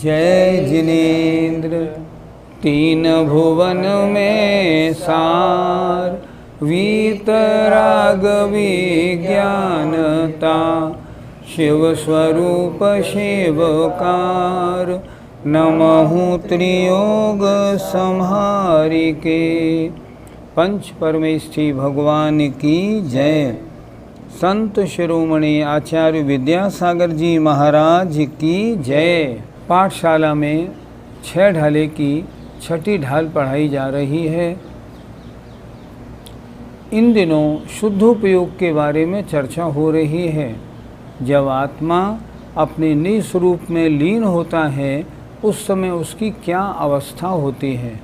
जय जिनेन्द्र तीन भुवन में सार, वीतराग विज्ञानता, शिव स्वरूप शिवकार, नमहु त्रियोग संहारिके। पंच परमेष्ठी भगवान की जय। संत शिरोमणि आचार्य विद्यासागर जी महाराज की जय। पाठशाला में 6 ढाले की छठी ढाल पढ़ाई जा रही है। इन दिनों शुद्धोपयोग के बारे में चर्चा हो रही है। जब आत्मा अपने निज स्वरूप में लीन होता है उस समय उसकी क्या अवस्था होती है।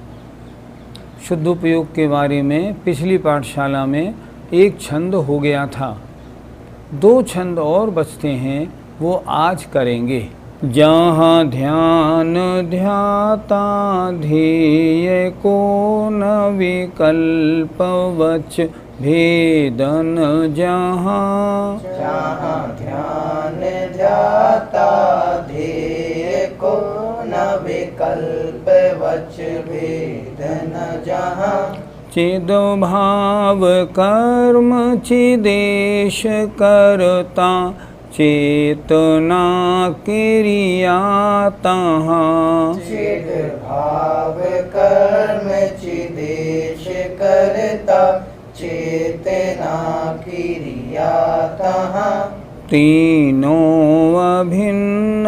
शुद्धोपयोग के बारे में पिछली पाठशाला में एक छंद हो गया था। 2 छंद और बचते हैं, वो आज करेंगे। जहाँ ध्यान ध्याता ध्येय को न विकल्प वच भेदन, जहाँ ध्यान ध्याता ध्येय को न विकल्प वच भेदन, जहाँ चिद भाव कर्म चिदेश करता, चेतना क्रिया तहाँ। चिद भाव कर्म चिदेश करता, चेतना क्रिया तहाँ। तीनों अभिन्न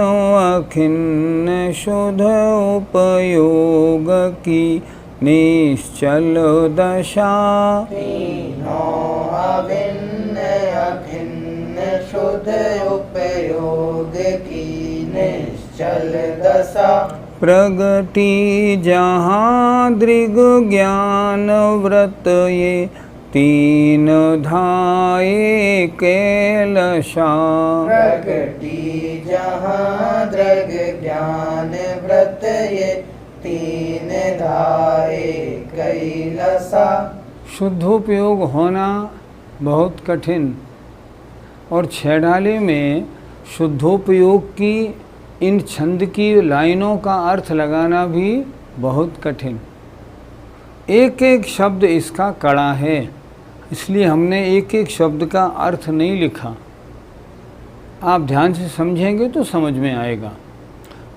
अखिन्न शुद्ध उपयोग की निश्चल दशा। तीनों अभिन्न अखिन्न शुद्ध उपयोग की निश्चल दशा। प्रगति जहाँ दृग ज्ञान व्रत ये, तीन धाये कैलशा। प्रगति जहाँ दृग ज्ञान व्रत ये, तीन धाये कैलशा। शुद्धोपयोग होना बहुत कठिन, और 6 ढाले में शुद्धोपयोग की इन छंद की लाइनों का अर्थ लगाना भी बहुत कठिन। एक एक शब्द इसका कड़ा है, इसलिए हमने एक एक शब्द का अर्थ नहीं लिखा। आप ध्यान से समझेंगे तो समझ में आएगा।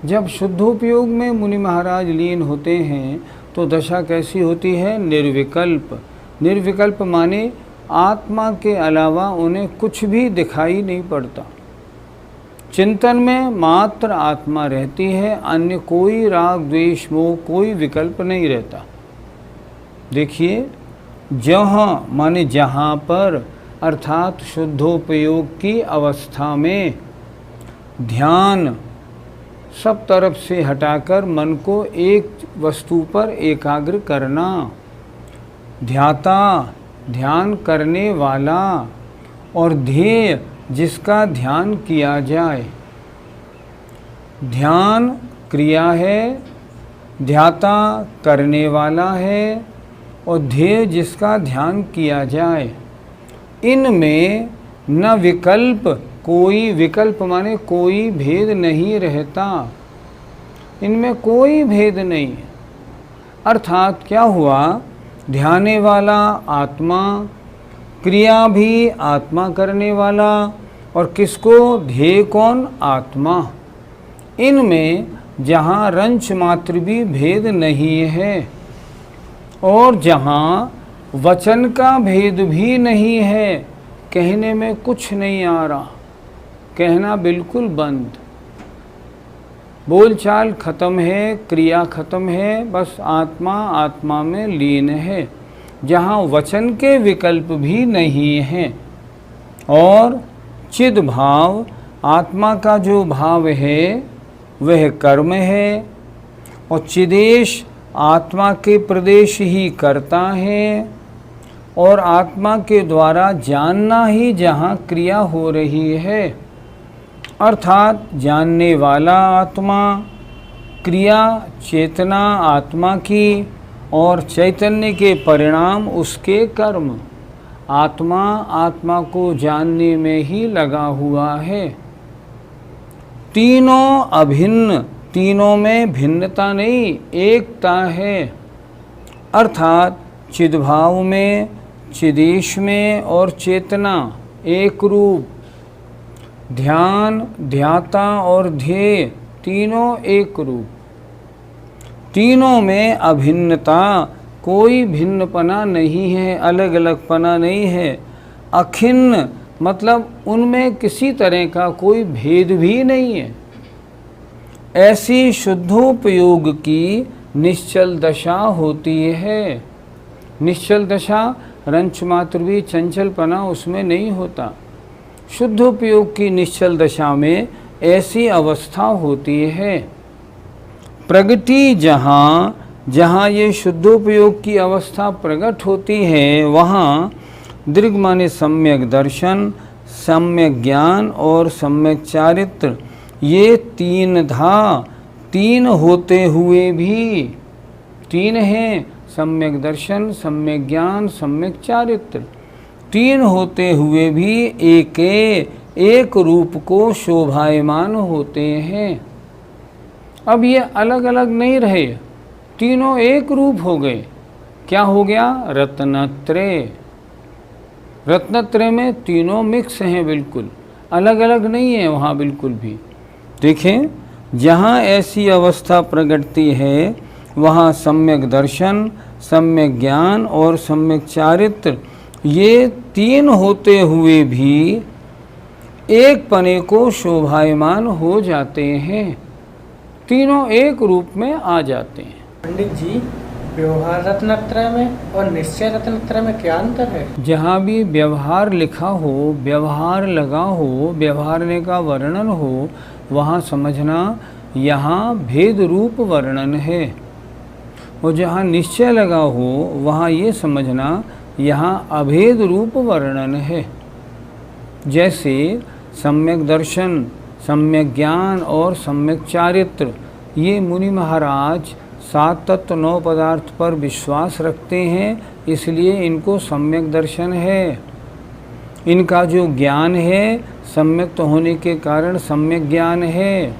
जब शुद्धोपयोग में मुनि महाराज लीन होते हैं तो दशा कैसी होती है? निर्विकल्प। निर्विकल्प माने आत्मा के अलावा उन्हें कुछ भी दिखाई नहीं पड़ता। चिंतन में मात्र आत्मा रहती है, अन्य कोई राग द्वेष मोह कोई विकल्प नहीं रहता। देखिए, जहाँ माने जहाँ पर, अर्थात शुद्धोपयोग की अवस्था में ध्यान सब तरफ से हटाकर मन को एक वस्तु पर एकाग्र करना। ध्याता ध्यान करने वाला, और ध्येय जिसका ध्यान किया जाए। ध्यान क्रिया है, ध्याता करने वाला है, और ध्येय जिसका ध्यान किया जाए। इनमें न विकल्प, कोई विकल्प माने कोई भेद नहीं रहता। इनमें कोई भेद नहीं। अर्थात क्या हुआ? ध्याने वाला आत्मा, क्रिया भी आत्मा करने वाला, और किसको? ध्येय कौन? आत्मा। इनमें जहाँ रंच मात्र भी भेद नहीं है, और जहाँ वचन का भेद भी नहीं है, कहने में कुछ नहीं आ रहा, कहना बिल्कुल बंद। बोलचाल खत्म है, क्रिया खत्म है, बस आत्मा आत्मा में लीन है, जहाँ वचन के विकल्प भी नहीं हैं, और चिद भाव आत्मा का जो भाव है वह कर्म है और चिदेश आत्मा के प्रदेश ही करता है और आत्मा के द्वारा जानना ही जहाँ क्रिया हो रही है, अर्थात जानने वाला आत्मा, क्रिया चेतना आत्मा की और चैतन्य के परिणाम उसके कर्म। आत्मा आत्मा को जानने में ही लगा हुआ है। तीनों अभिन्न, तीनों में भिन्नता नहीं, एकता है। अर्थात चिद्भाव में, चिदेश में और चेतना एक रूप, ध्यान, ध्याता और ध्येय तीनों एक रूप। तीनों में अभिन्नता, कोई भिन्नपना नहीं है, अलग अलगपना नहीं है। अखिन्न मतलब उनमें किसी तरह का कोई भेद भी नहीं है। ऐसी शुद्धोपयोग की निश्चल दशा होती है। निश्चल दशा रंच मात्र भी चंचलपना उसमें नहीं होता। शुद्धोपयोग की निश्चल दशा में ऐसी अवस्था होती है। प्रगति जहाँ जहाँ ये शुद्धोपयोग की अवस्था प्रकट होती है, वहाँ दीर्घ माने सम्यक दर्शन, सम्यक ज्ञान और सम्यक चारित्र, ये तीन धा, तीन होते हुए भी, तीन हैं, सम्यक दर्शन, सम्यक ज्ञान, सम्यक चारित्र, तीन होते हुए भी एक रूप को शोभायमान होते हैं। अब ये अलग अलग नहीं रहे, तीनों एक रूप हो गए। क्या हो गया? रत्नत्रय। रत्नत्रय में तीनों मिक्स हैं, बिल्कुल अलग अलग नहीं है वहाँ बिल्कुल भी। देखें, जहाँ ऐसी अवस्था प्रगटती है वहाँ सम्यक दर्शन, सम्यक ज्ञान और सम्यक चारित्र, ये तीन होते हुए भी एक पने को शोभायमान हो जाते हैं, तीनों एक रूप में आ जाते हैं। पंडित जी, व्यवहार रत्नत्रय में और निश्चय रत्नत्रय में क्या अंतर है? जहाँ भी व्यवहार लिखा हो, व्यवहार लगा हो, व्यवहारने का वर्णन हो, वहाँ समझना यहाँ भेद रूप वर्णन है। और जहाँ निश्चय लगा हो वहाँ ये समझना यहाँ अभेद रूप वर्णन है। जैसे सम्यक दर्शन, सम्यक ज्ञान और सम्यक चारित्र, ये मुनि महाराज 7 तत्व 9 पदार्थ पर विश्वास रखते हैं, इसलिए इनको सम्यक दर्शन है। इनका जो ज्ञान है सम्यक होने के कारण सम्यक ज्ञान है।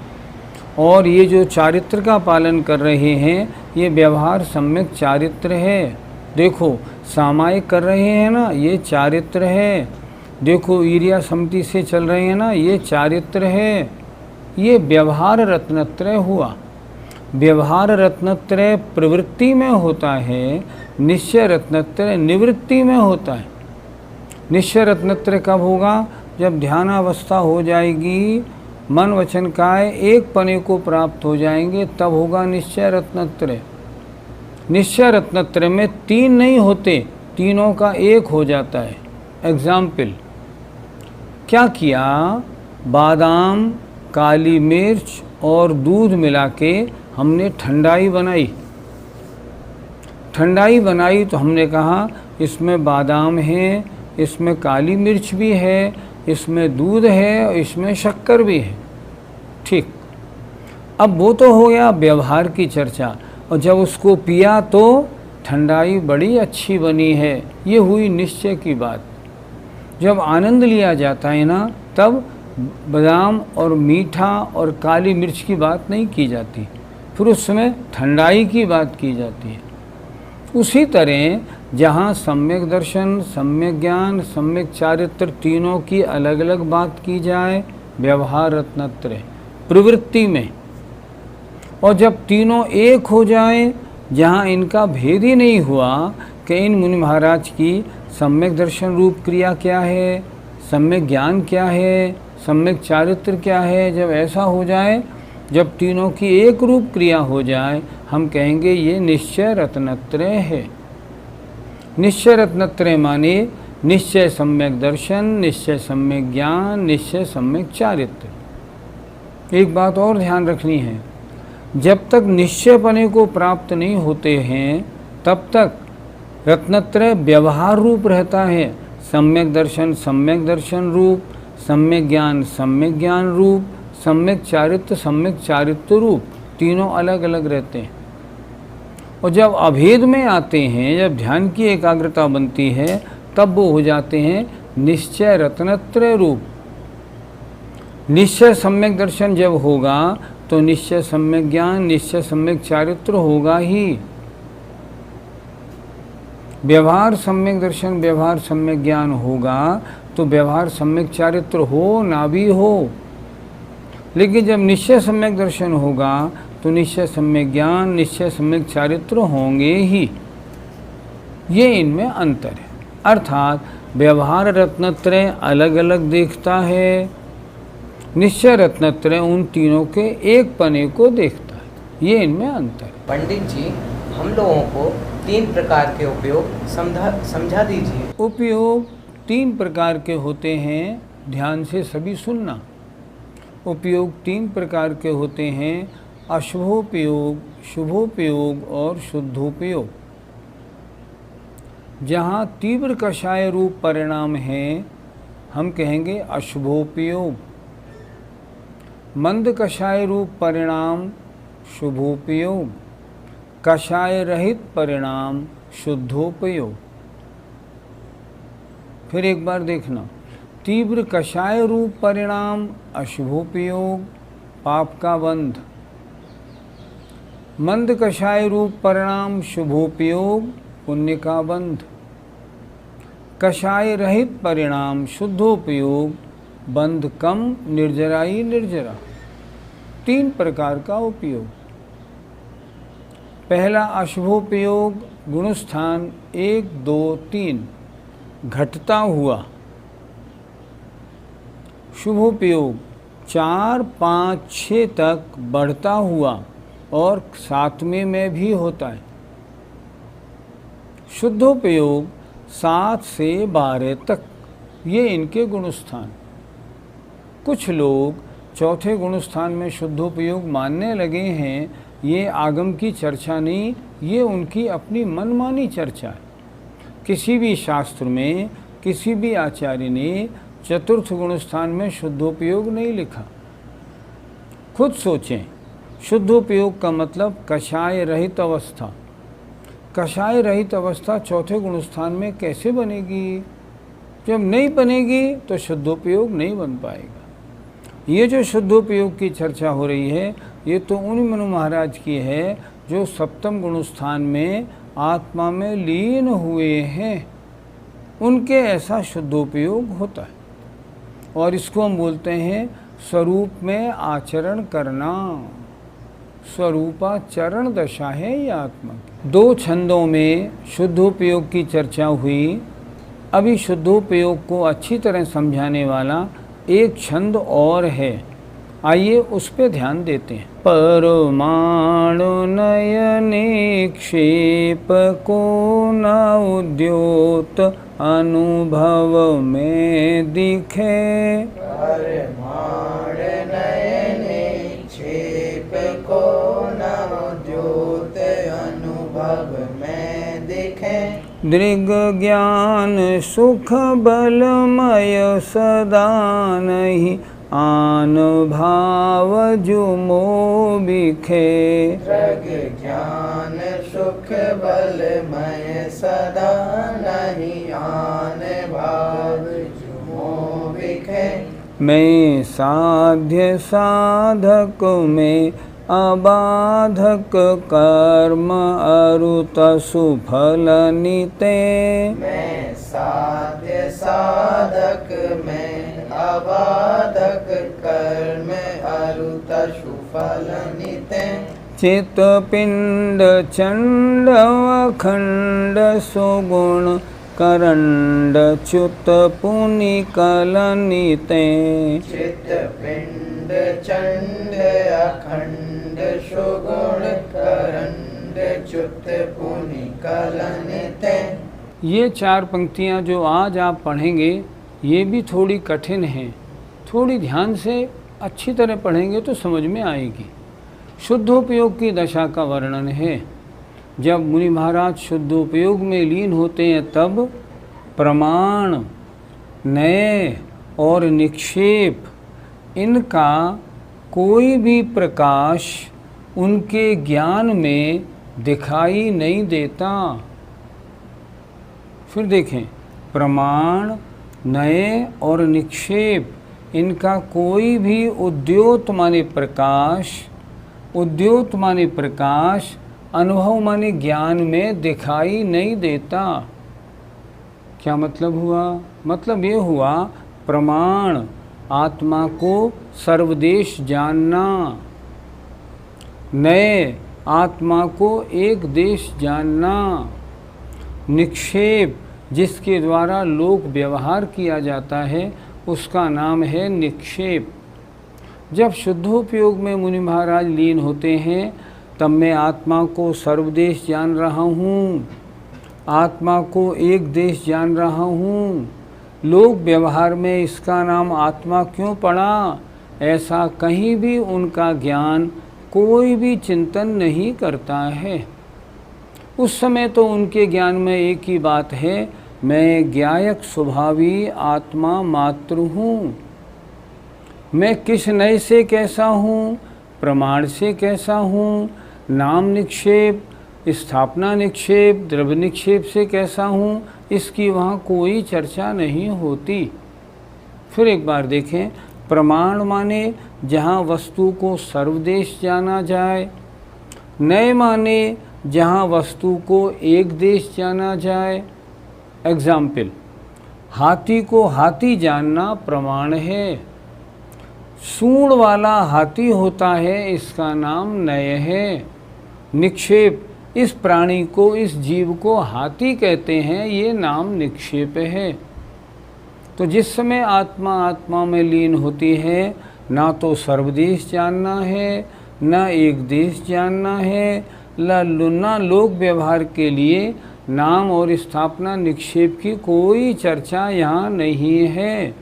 और ये जो चारित्र का पालन कर रहे हैं, ये व्यवहार सम्यक चारित्र है। देखो, सामायिक कर रहे हैं ना, ये चारित्र है। देखो, ईर्ष्या समति से चल रहे हैं ना, ये चारित्र है। ये व्यवहार रत्नत्रय हुआ। व्यवहार रत्नत्रय प्रवृत्ति में होता है, निश्चय रत्नत्रय निवृत्ति में होता है। निश्चय रत्नत्रय कब होगा? जब ध्यानावस्था हो जाएगी, मन वचन काय एक पने को प्राप्त हो जाएंगे, तब होगा निश्चय रत्नत्रय। निश्चय रत्नत्रय में तीन नहीं होते, तीनों का एक हो जाता है। एग्जाम्पल क्या किया? बादाम, काली मिर्च और दूध मिला के हमने ठंडाई बनाई। ठंडाई बनाई तो हमने कहा इसमें बादाम है, इसमें काली मिर्च भी है, इसमें दूध है और इसमें शक्कर भी है। ठीक, अब वो तो हो गया व्यवहार की चर्चा। और जब उसको पिया तो ठंडाई बड़ी अच्छी बनी है, ये हुई निश्चय की बात। जब आनंद लिया जाता है ना, तब बादाम और मीठा और काली मिर्च की बात नहीं की जाती, फिर उस समय ठंडाई की बात की जाती है। उसी तरह जहाँ सम्यक दर्शन, सम्यक ज्ञान, सम्यक चारित्र, तीनों की अलग अलग बात की जाए व्यवहार रत्नत्रय प्रवृत्ति में, और जब तीनों एक हो जाए, जहाँ इनका भेद ही नहीं हुआ कि इन मुनि महाराज की सम्यक दर्शन रूप क्रिया क्या है, सम्यक ज्ञान क्या है, सम्यक चारित्र क्या है, जब ऐसा हो जाए, जब तीनों की एक रूप क्रिया हो जाए, हम कहेंगे ये निश्चय रत्नत्रय है। निश्चय रत्नत्रय माने निश्चय सम्यक दर्शन, निश्चय सम्यक ज्ञान, निश्चय सम्यक चारित्र। एक बात और ध्यान रखनी है, जब तक निश्चय पने को प्राप्त नहीं होते हैं तब तक रत्नत्रय व्यवहार रूप रहता है। सम्यक दर्शन रूप, सम्यक ज्ञान रूप, सम्यक चारित्र रूप, तीनों अलग अलग रहते हैं। और जब अभेद में आते हैं, जब ध्यान की एकाग्रता बनती है, तब वो हो जाते हैं निश्चय रत्नत्रय रूप। निश्चय सम्यक दर्शन जब होगा तो निश्चय सम्यक ज्ञान, निश्चय सम्यक चारित्र होगा ही। व्यवहार सम्यक दर्शन, व्यवहार सम्यक ज्ञान होगा तो व्यवहार सम्यक चारित्र हो ना भी हो। लेकिन जब निश्चय सम्यक दर्शन होगा तो निश्चय सम्यक ज्ञान, निश्चय सम्यक चारित्र होंगे ही। ये इनमें अंतर है। अर्थात व्यवहार रत्नत्रय अलग अलग देखता है, निश्चय रत्नत्रय उन तीनों के एक पने को देखता है। ये इनमें अंतर है। पंडित जी, हम लोगों को 3 प्रकार के उपयोग समझा दीजिए। उपयोग 3 प्रकार के होते हैं, ध्यान से सभी सुनना। उपयोग 3 प्रकार के होते हैं, अशुभोपयोग, शुभोपयोग और शुद्धोपयोग। जहाँ तीव्र कषाय रूप परिणाम है हम कहेंगे अशुभोपयोग, मंद कषाय रूप परिणाम शुभोपयोग, कषाय रहित परिणाम शुद्धोपयोग। फिर एक बार देखना, तीव्र कषाय रूप परिणाम अशुभोपयोग, पाप का बंध। मंद कषाय रूप परिणाम शुभोपयोग, पुण्य का बंध। कषाय रहित परिणाम शुद्धोपयोग, बंध कम, निर्जराई निर्जरा। 3 प्रकार का उपयोग। पहला अशुभोपयोग, गुणस्थान 1, 2, 3 घटता हुआ। शुभोपयोग 4, 5, 6 तक बढ़ता हुआ और 7वें में भी होता है। शुद्धोपयोग 7 से 12 तक, ये इनके गुणस्थान। कुछ लोग चौथे गुणस्थान में शुद्धोपयोग मानने लगे हैं। ये आगम की चर्चा नहीं, ये उनकी अपनी मनमानी चर्चा है। किसी भी शास्त्र में किसी भी आचार्य ने चतुर्थ गुणस्थान में शुद्धोपयोग नहीं लिखा। खुद सोचें, शुद्धोपयोग का मतलब कषाय रहित अवस्था। कषाय रहित अवस्था चौथे गुणस्थान में कैसे बनेगी? जब नहीं बनेगी तो शुद्धोपयोग नहीं बन पाएगा। ये जो शुद्धोपयोग की चर्चा हो रही है, ये तो उन मनु महाराज की है जो सप्तम गुणस्थान में आत्मा में लीन हुए हैं। उनके ऐसा शुद्धोपयोग होता है और इसको हम बोलते हैं स्वरूप में आचरण करना। स्वरूपाचरण दशा है ये आत्मा की। 2 छंदों में शुद्धोपयोग की चर्चा हुई। अभी शुद्धोपयोग को अच्छी तरह समझाने वाला एक छंद और है, आइए उस पे ध्यान देते हैं। परमाणु नयन निक्षेप को न उद्योत अनुभव में दिखे। परमाणु नयन निक्षेप को न उद्योत अनुभव में दिखे। दृग ज्ञान सुख बलमय सदा नहीं आन भाव जो मोह बिखे। दृग ज्ञान सुख बलमय सदा नहीं आन भाव जो मोह बिखे। मैं साध्य साधक में अबाधक कर्म अरुत सुफल निते। मैं साध्य साधक में अबाधक कर्म अरुत सुफल निते। चित पिंड चंड अखंड सुगुण करंड च्युत पुनि कलनिते। चित पिंड चंड अखंड सुगुण करंड च्युत पुनि कलनिते। ये 4 पंक्तियाँ जो आज आप पढ़ेंगे ये भी थोड़ी कठिन हैं, थोड़ी ध्यान से अच्छी तरह पढ़ेंगे तो समझ में आएगी। शुद्धोपयोग की दशा का वर्णन है। जब मुनि महाराज शुद्धोपयोग में लीन होते हैं तब प्रमाण, नय और निक्षेप इनका कोई भी प्रकाश उनके ज्ञान में दिखाई नहीं देता। फिर देखें, प्रमाण, नय और निक्षेप इनका कोई भी उद्योत माने प्रकाश, उद्योत माने प्रकाश, अनुभव माने ज्ञान में दिखाई नहीं देता। क्या मतलब हुआ? मतलब ये हुआ, प्रमाण आत्मा को सर्वदेश जानना, नए आत्मा को एक देश जानना, निक्षेप जिसके द्वारा लोक व्यवहार किया जाता है उसका नाम है निक्षेप। जब शुद्धोपयोग में मुनि महाराज लीन होते हैं तब मैं आत्मा को सर्वदेश जान रहा हूँ, आत्मा को एक देश जान रहा हूँ। लोक व्यवहार में इसका नाम आत्मा क्यों पड़ा, ऐसा कहीं भी उनका ज्ञान कोई भी चिंतन नहीं करता है। उस समय तो उनके ज्ञान में एक ही बात है, मैं ज्ञायक स्वभावी आत्मा मात्र हूँ। मैं किस नय से कैसा हूँ, प्रमाण से कैसा हूँ, नाम निक्षेप, स्थापना निक्षेप, द्रव्य निक्षेप से कैसा हूँ, इसकी वहाँ कोई चर्चा नहीं होती। फिर एक बार देखें, प्रमाण माने जहाँ वस्तु को सर्वदेश जाना जाए, नय माने जहाँ वस्तु को एक देश जाना जाए। एग्जाम्पल, हाथी को हाथी जानना प्रमाण है, सूंड वाला हाथी होता है इसका नाम नय है। निक्षेप, इस प्राणी को, इस जीव को हाथी कहते हैं, ये नाम निक्षेप है। तो जिस समय आत्मा आत्मा में लीन होती है, ना तो सर्वदेश जानना है, ना एक देश जानना है, ना लोक व्यवहार के लिए नाम और स्थापना निक्षेप की कोई चर्चा यहाँ नहीं है।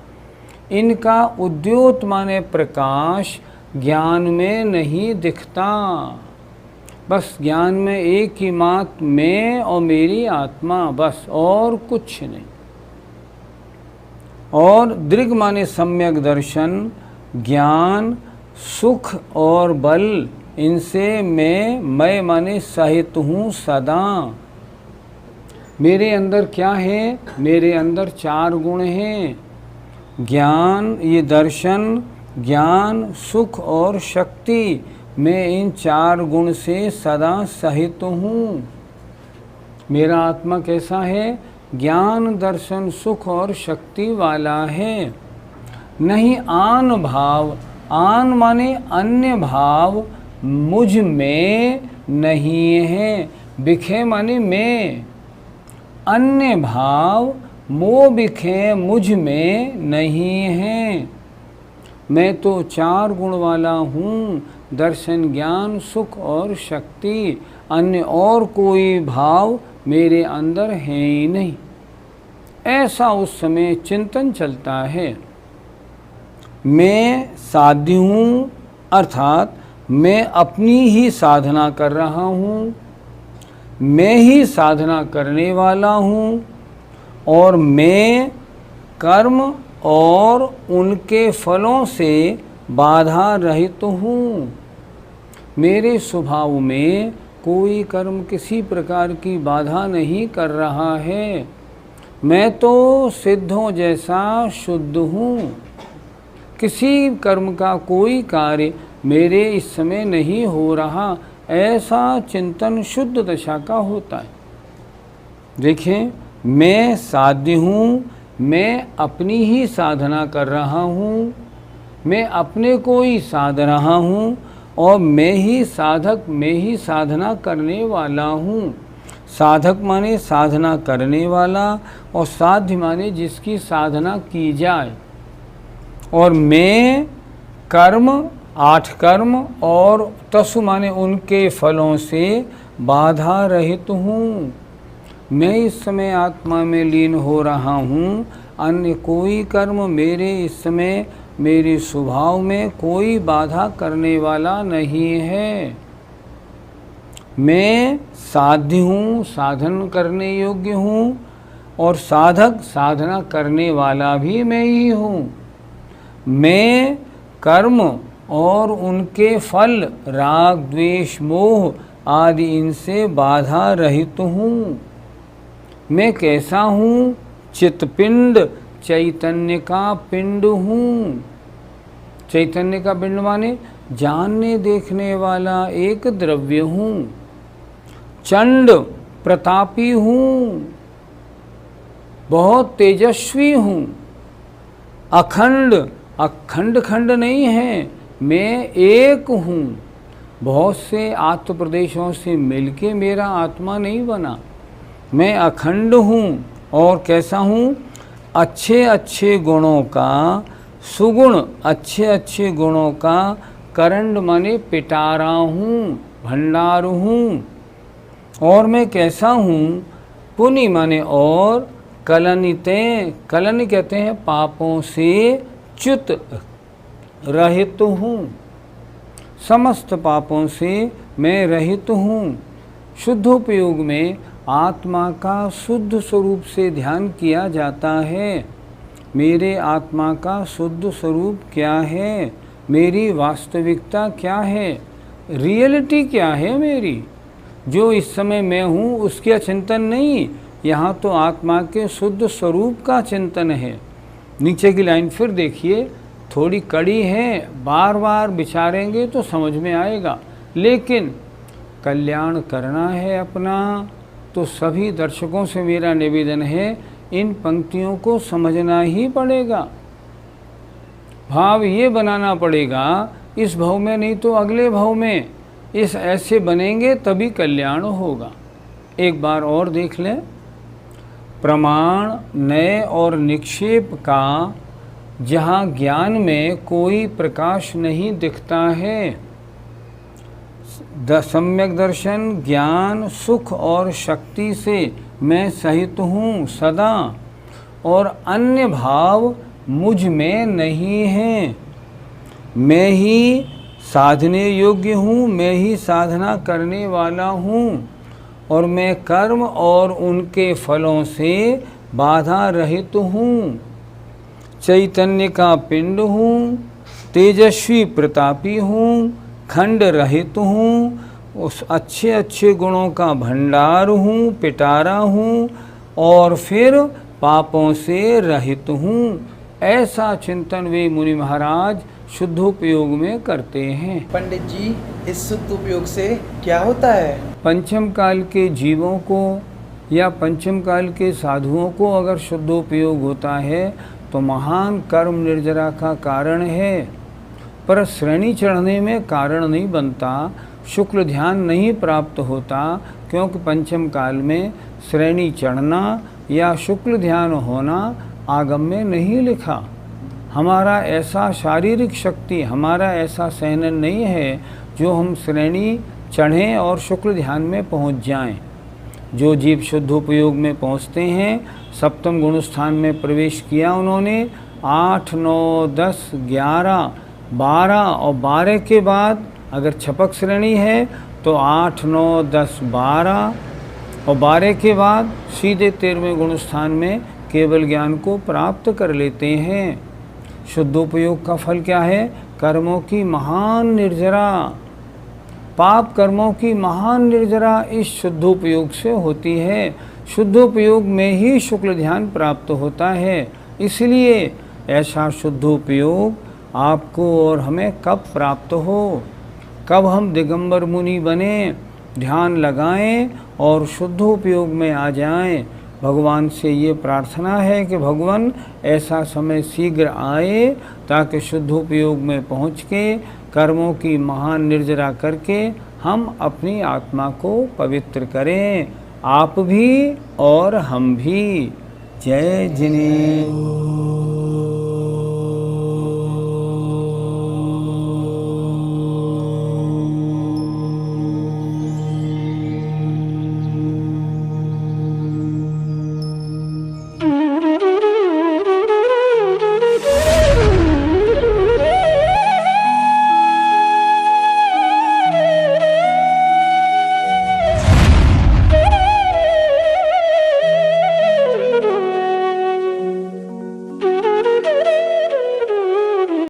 इनका उद्योत माने प्रकाश ज्ञान में नहीं दिखता। बस ज्ञान में एक ही मात्र मैं और मेरी आत्मा, बस और कुछ नहीं। और दृग माने सम्यक दर्शन, ज्ञान, सुख और बल, इनसे मैं माने सहित हूँ सदा। मेरे अंदर क्या है? मेरे अंदर 4 गुण हैं, ज्ञान, ये दर्शन, ज्ञान, सुख और शक्ति। मैं इन 4 गुण से सदा सहित हूँ। मेरा आत्मा कैसा है? ज्ञान, दर्शन, सुख और शक्ति वाला है। नहीं आन भाव, आन माने अन्य भाव मुझ में नहीं है। बिखे माने मैं, अन्य भाव मोह बिखे मुझ में नहीं है। मैं तो 4 गुण वाला हूँ, दर्शन, ज्ञान, सुख और शक्ति। अन्य और कोई भाव मेरे अंदर है ही नहीं। ऐसा उस समय चिंतन चलता है। मैं साध्य हूँ, अर्थात मैं अपनी ही साधना कर रहा हूँ, मैं ही साधना करने वाला हूँ, और मैं कर्म और उनके फलों से बाधा रहित हूँ। मेरे स्वभाव में कोई कर्म किसी प्रकार की बाधा नहीं कर रहा है। मैं तो सिद्धों जैसा शुद्ध हूँ। किसी कर्म का कोई कार्य मेरे इस समय नहीं हो रहा, ऐसा चिंतन शुद्ध दशा का होता है। देखें, मैं साध्य हूँ, मैं अपनी ही साधना कर रहा हूँ, मैं अपने को ही साध रहा हूँ, और मैं ही साधक, मैं ही साधना करने वाला हूँ। साधक माने साधना करने वाला, और साध्य माने जिसकी साधना की जाए। और मैं कर्म, 8 कर्म, और तसु माने उनके फलों से बाधा रहित हूँ। मैं इस समय आत्मा में लीन हो रहा हूँ, अन्य कोई कर्म मेरे इस समय मेरे स्वभाव में कोई बाधा करने वाला नहीं है। मैं साध्य हूँ, साधन करने योग्य हूँ, और साधक साधना करने वाला भी मैं ही हूँ। मैं कर्म और उनके फल राग द्वेष मोह आदि इनसे बाधा रहित हूँ। मैं कैसा हूँ? चित्तपिंड, चैतन्य का पिंड हूँ। चैतन्य का पिंड माने जानने देखने वाला एक द्रव्य हूँ। चंड, प्रतापी हूँ, बहुत तेजस्वी हूँ। अखंड, अखंड खंड नहीं है, मैं एक हूँ। बहुत से आत्म प्रदेशों से मिलके मेरा आत्मा नहीं बना, मैं अखंड हूँ। और कैसा हूँ? अच्छे अच्छे गुणों का, सुगुण अच्छे अच्छे गुणों का करंड माने पिटारा हूँ, भंडार हूँ। और मैं कैसा हूँ? पुनि माने और, कलनिते, कलन कहते हैं पापों से च्युत रहित हूँ। समस्त पापों से मैं रहित हूँ। शुद्धोपयोग में आत्मा का शुद्ध स्वरूप से ध्यान किया जाता है। मेरे आत्मा का शुद्ध स्वरूप क्या है? मेरी वास्तविकता क्या है? रियलिटी क्या है मेरी? जो इस समय मैं हूँ उसका चिंतन नहीं, यहाँ तो आत्मा के शुद्ध स्वरूप का चिंतन है। नीचे की लाइन फिर देखिए, थोड़ी कड़ी है, बार बार विचारेंगे तो समझ में आएगा। लेकिन कल्याण करना है अपना, तो सभी दर्शकों से मेरा निवेदन है, इन पंक्तियों को समझना ही पड़ेगा। भाव ये बनाना पड़ेगा, इस भाव में नहीं तो अगले भाव में, इस ऐसे बनेंगे तभी कल्याण होगा। एक बार और देख लें। प्रमाण, नय और निक्षेप का जहाँ ज्ञान में कोई प्रकाश नहीं दिखता है, सम्यक दर्शन, ज्ञान, सुख और शक्ति से मैं सहित हूँ सदा, और अन्य भाव मुझ में नहीं है। मैं ही साधने योग्य हूँ, मैं ही साधना करने वाला हूँ, और मैं कर्म और उनके फलों से बाधा रहित हूँ। चैतन्य का पिंड हूँ, तेजस्वी प्रतापी हूँ, खंड रहित हूँ, उस अच्छे अच्छे गुणों का भंडार हूँ, पिटारा हूँ, और फिर पापों से रहित हूँ। ऐसा चिंतन वे मुनि महाराज शुद्धोपयोग में करते हैं। पंडित जी, इस शुद्धोपयोग से क्या होता है? पंचम काल के जीवों को या पंचम काल के साधुओं को अगर शुद्धोपयोग होता है तो महान कर्म निर्जरा का कारण है, पर श्रेणी चढ़ने में कारण नहीं बनता, शुक्ल ध्यान नहीं प्राप्त होता, क्योंकि पंचम काल में श्रेणी चढ़ना या शुक्ल ध्यान होना आगम में नहीं लिखा। हमारा ऐसा शारीरिक शक्ति, हमारा ऐसा सहनन नहीं है जो हम श्रेणी चढ़ें और शुक्ल ध्यान में पहुंच जाएं। जो जीव शुद्धोपयोग में पहुंचते हैं, सप्तम गुण स्थान में प्रवेश किया उन्होंने, 8, 9, 10, 11, 12 और 12 के बाद अगर छपक श्रेणी है तो 8, 9, 10, 12 और 12 के बाद सीधे 13वें गुण स्थान में केवल ज्ञान को प्राप्त कर लेते हैं। शुद्धोपयोग का फल क्या है? कर्मों की महान निर्जरा, पाप कर्मों की महान निर्जरा इस शुद्धोपयोग से होती है। शुद्धोपयोग में ही शुक्ल ध्यान प्राप्त होता है। इसलिए ऐसा शुद्धोपयोग आपको और हमें कब प्राप्त हो, कब हम दिगंबर मुनि बने, ध्यान लगाएं और शुद्धोपयोग में आ जाएं। भगवान से ये प्रार्थना है कि भगवान ऐसा समय शीघ्र आए ताकि शुद्धोपयोग में पहुँच के कर्मों की महान निर्जरा करके हम अपनी आत्मा को पवित्र करें, आप भी और हम भी। जय जिनेन्द्र।